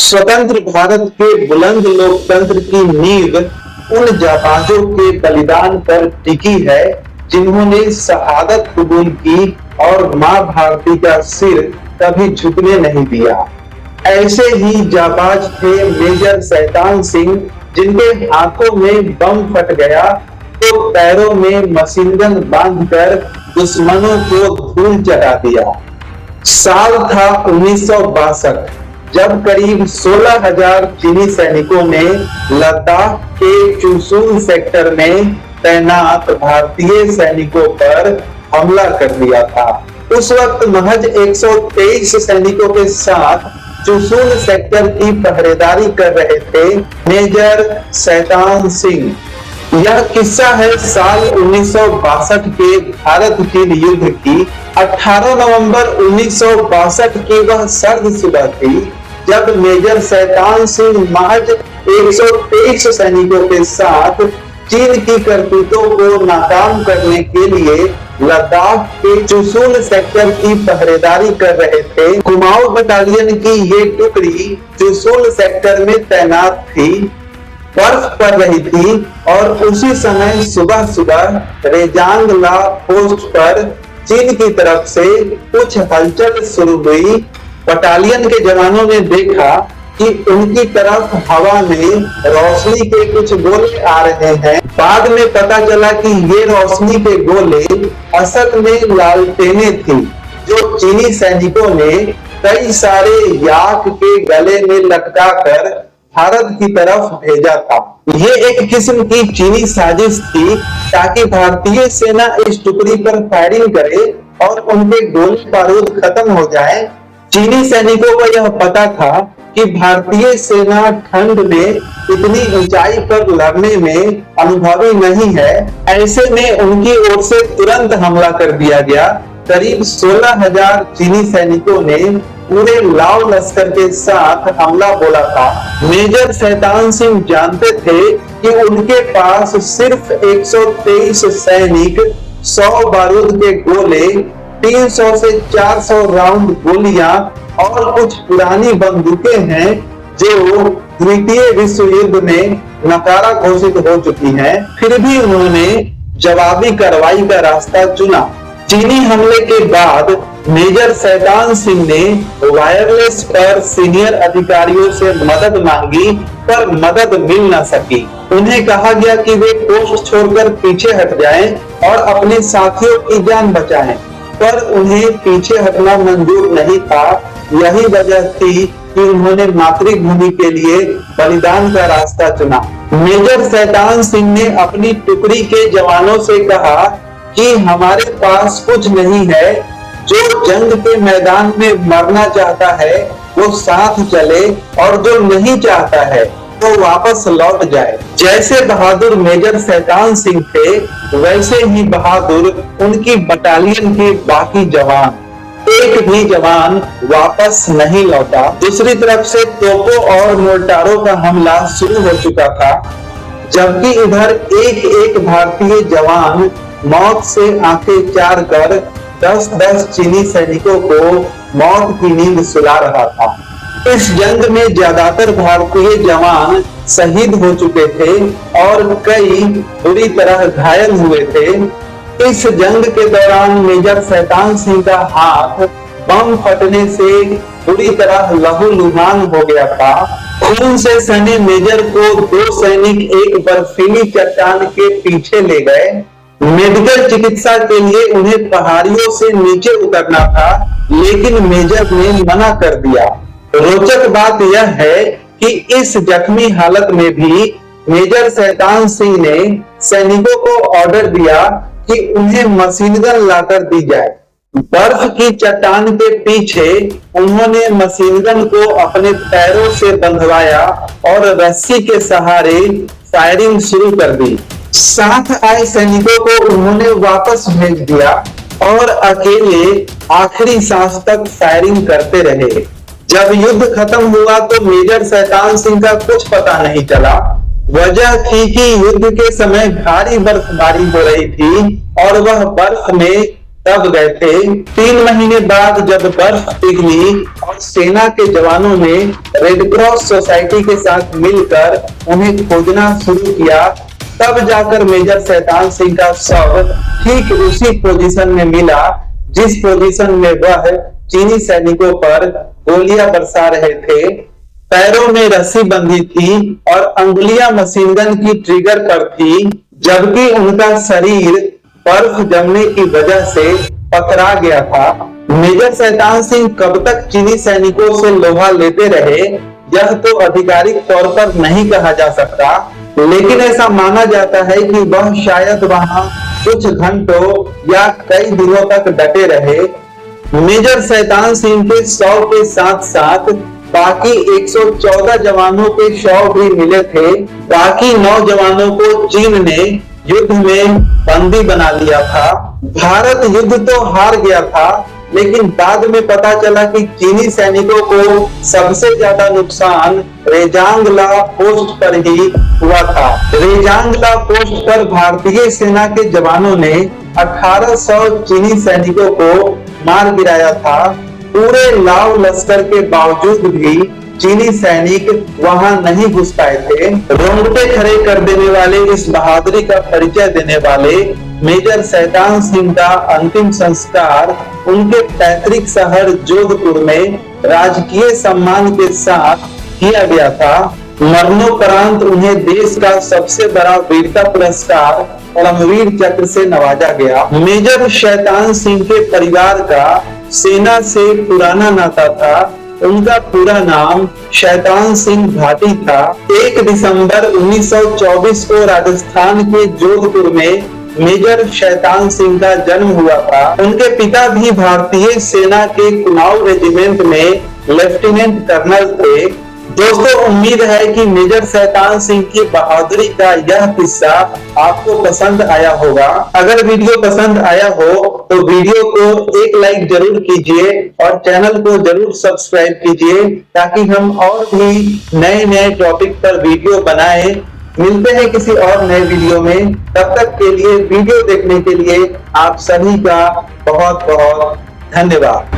स्वतंत्र भारत के बुलंद लोकतंत्र की नींव उन जाबाजों के बलिदान पर टिकी है जिन्होंने शहादत कबूल की और मां भारती का सिर कभी झुकने नहीं दिया। ऐसे ही जाबाज थे मेजर शैतान सिंह, जिनके हाथों में बम फट गया तो पैरों में मशीन गन बांधकर दुश्मनों को धूल चढ़ा दिया। साल था 1962 जब करीब 16,000 चीनी सैनिकों ने लद्दाख के चुशूल सेक्टर में तैनात भारतीय सैनिकों पर हमला कर दिया था। उस वक्त महज 123 सैनिकों के साथ चुशूल सेक्टर की पहरेदारी कर रहे थे मेजर शैतान सिंह। यह किस्सा है साल 1962 के भारत चीन युद्ध की। 18 नवंबर 1962 की वह सर्द सुबह थी जब मेजर शैतान सिंह महज 123 सैनिकों के साथ चीन की करतूतों को नाकाम करने के लिए लद्दाख के चुशूल सेक्टर की पहरेदारी कर रहे थे। कुमाऊं बटालियन की ये टुकड़ी चुशूल सेक्टर में तैनात थी। बर्फ पड़ रही थी और उसी समय सुबह सुबह रेजांगला पोस्ट पर चीन की तरफ से कुछ हलचल शुरू हुई। बटालियन के जवानों ने देखा कि उनकी तरफ हवा में रोशनी के कुछ गोले आ रहे हैं। बाद में पता चला कि ये रोशनी के गोले असल में लालटेनें थी जो चीनी सैनिकों ने कई सारे याक के गले में लटकाकर भारत की तरफ भेजा था। ये एक किस्म की चीनी साजिश थी ताकि भारतीय सेना इस टुकड़ी पर फायरिंग करे और उनके गोले बारूद खत्म हो जाए। चीनी सैनिकों को यह पता था कि भारतीय सेना ठंड में इतनी ऊंचाई पर लड़ने में अनुभवी नहीं है। ऐसे में उनकी ओर से तुरंत हमला कर दिया गया। करीब 16,000 चीनी सैनिकों ने पूरे लाव लश्कर के साथ हमला बोला था। मेजर शैतान सिंह जानते थे कि उनके पास सिर्फ 123 सैनिक, 100 बारूद के गोले, 300 से 400 राउंड गोलियां और कुछ पुरानी बंदूकें हैं जो द्वितीय विश्व युद्ध में नकारा घोषित हो चुकी हैं। फिर भी उन्होंने जवाबी कार्रवाई का रास्ता चुना। चीनी हमले के बाद मेजर शैतान सिंह ने वायरलेस पर सीनियर अधिकारियों से मदद मांगी, पर मदद मिल न सकी। उन्हें कहा गया कि वे पोस्ट छोड़कर पीछे हट जाएं और अपने साथियों की जान बचाएं, पर उन्हें पीछे हटना मंजूर नहीं था। यही वजह थी कि उन्होंने मातृभूमि के लिए बलिदान का रास्ता चुना। मेजर शैतान सिंह ने अपनी टुकड़ी के जवानों से कहा कि हमारे पास कुछ नहीं है, जो जंग के मैदान में मरना चाहता है वो साथ चले और जो नहीं चाहता है वो वापस लौट जाए। जैसे बहादुर मेजर शैतान सिंह थे वैसे ही बहादुर उनकी बटालियन के बाकी जवान। एक भी जवान वापस नहीं लौटा। दूसरी तरफ से तोपों और मोर्टारों का हमला शुरू हो चुका था, जबकि इधर एक एक भारतीय जवान मौत से आंखें चार कर 10-10 चीनी सैनिकों को मौत की नींद सुला रहा था। इस जंग में ज्यादातर भारतीय जवान शहीद हो चुके थे और कई बुरी तरह घायल हुए थे। इस जंग के दौरान मेजर शैतान सिंह का हाथ बम फटने से बुरी तरह लहूलुहान हो गया था। खून से सने मेजर को 2 सैनिक एक बर्फीली चट्टान के पीछे ले गए। मेडिकल चिकित्सा के लिए उन्हें पहाड़ियों से नीचे उतरना था, लेकिन मेजर ने मना कर दिया। रोचक बात यह है कि इस जख्मी हालत में भी मेजर शैतान सिंह ने सैनिकों को ऑर्डर दिया कि उन्हें मशीन गन लाकर दी जाए। बर्फ की चट्टान के पीछे उन्होंने मशीन गन को अपने पैरों से बंधवाया और रस्सी के सहारे फायरिंग शुरू कर दी। साथ आए सैनिकों को उन्होंने वापस भेज दिया और अकेले आखिरी सांस तक फायरिंग करते रहे। जब युद्ध खत्म हुआ तो मेजर शैतान सिंह का कुछ पता नहीं चला। वजह थी कि युद्ध के समय भारी बर्फबारी हो रही थी और वह बर्फ में तब गए थे। 3 महीने बाद जब बर्फ पिघली और सेना के जवानों ने रेड क्रॉस सोसाइटी के साथ मिलकर उन्हें खोजना शुरू किया, तब जाकर मेजर शैतान सिंह का शव ठीक उसी पोजीशन में मिला जिस पोजीशन में वह चीनी सैनिकों पर गोलियां बरसा रहे थे। पैरों में रस्सी बंधी थी और अंगुलियां मशीन गन की ट्रिगर पर थी, जबकि उनका शरीर बर्फ जमने की वजह से पकड़ा गया था। मेजर शैतान सिंह कब तक चीनी सैनिकों से लोहा लेते रहे यह तो आधिकारिक तौर पर नहीं कहा जा सकता, लेकिन ऐसा माना जाता है कि वह शायद वहां कुछ घंटों या कई दिनों तक डटे रहे। मेजर शैतान सिंह के शव के साथ साथ बाकी 114 जवानों के शव भी मिले थे। बाकी 9 जवानों को चीन ने युद्ध में बंदी बना लिया था। भारत युद्ध तो हार गया था, लेकिन बाद में पता चला कि चीनी सैनिकों को सबसे ज्यादा नुकसान रेजांगला पोस्ट पर ही हुआ था। रेजांगला पोस्ट पर भारतीय सेना के जवानों ने 1800 चीनी सैनिकों को मार गिराया था। पूरे लाव लश्कर के बावजूद भी चीनी सैनिक वहां नहीं घुस पाए थे। रोंगटे खड़े कर देने वाले इस बहादुरी का परिचय देने वाले मेजर शैतान सिंह का अंतिम संस्कार उनके पैतृक शहर जोधपुर में राजकीय सम्मान के साथ किया गया था। मरणोपरांत उन्हें देश का सबसे बड़ा वीरता पुरस्कार परमवीर चक्र से नवाजा गया। मेजर शैतान सिंह के परिवार का सेना से पुराना नाता था। उनका पूरा नाम शैतान सिंह भाटी था। 1 दिसंबर 1924 को राजस्थान के जोधपुर में मेजर शैतान सिंह का जन्म हुआ था। उनके पिता भी भारतीय सेना के कुनाऊ रेजिमेंट में लेफ्टिनेंट कर्नल थे। दोस्तों, उम्मीद है कि मेजर शैतान सिंह की बहादुरी का यह किस्सा आपको पसंद आया होगा। अगर वीडियो पसंद आया हो तो वीडियो को एक लाइक जरूर कीजिए और चैनल को जरूर सब्सक्राइब कीजिए, ताकि हम और भी नए नए टॉपिक पर वीडियो बनाएं। मिलते हैं किसी और नए वीडियो में। तब तक के लिए वीडियो देखने के लिए आप सभी का बहुत बहुत धन्यवाद।